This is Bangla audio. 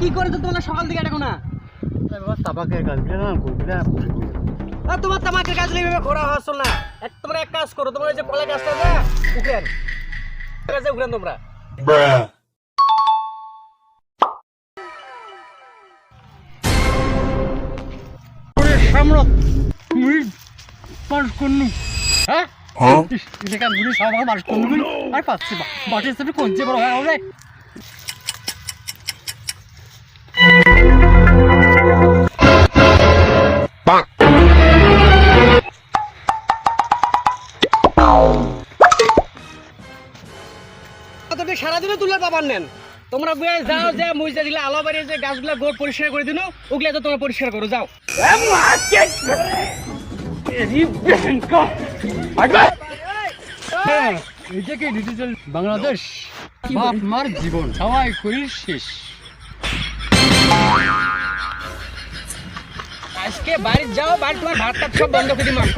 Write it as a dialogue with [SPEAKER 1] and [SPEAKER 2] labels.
[SPEAKER 1] কি করেছো তোমরা সকাল থেকে দেখো না?
[SPEAKER 2] তাবাকের কাজ
[SPEAKER 1] তোমার তামাকের কাজ এইভাবে ঘোরা হচ্ছ না। তোমরা এক কাজ করো, তোমার যে কলা গাছটা আছে উখেন কাজে উখেন তোমরা।
[SPEAKER 2] সম্রাট মুই পাস করনু হ্যাঁ এখান মুই সব পাস করনু আর পাচ্ছি না বাটের সাথে কোনছে বড় হয় রে
[SPEAKER 1] সারাদিনে তুলে পাবার নেন তোমরা যাও যে মুইজা দিলে আলো বাড়িয়ে যে গাছগুলা গোড় পরিষ্কার করে দিন ওগুলা তো তোমরা পরিষ্কার করো যাও।
[SPEAKER 2] এটা কি ডিজিটাল বাংলাদেশ বাপ মার জীবন সবাই করি শেষ।
[SPEAKER 1] আজকে বাড়ি যাও, বাড়ি তোমার ভাতটা সব বন্ধ করে মাখ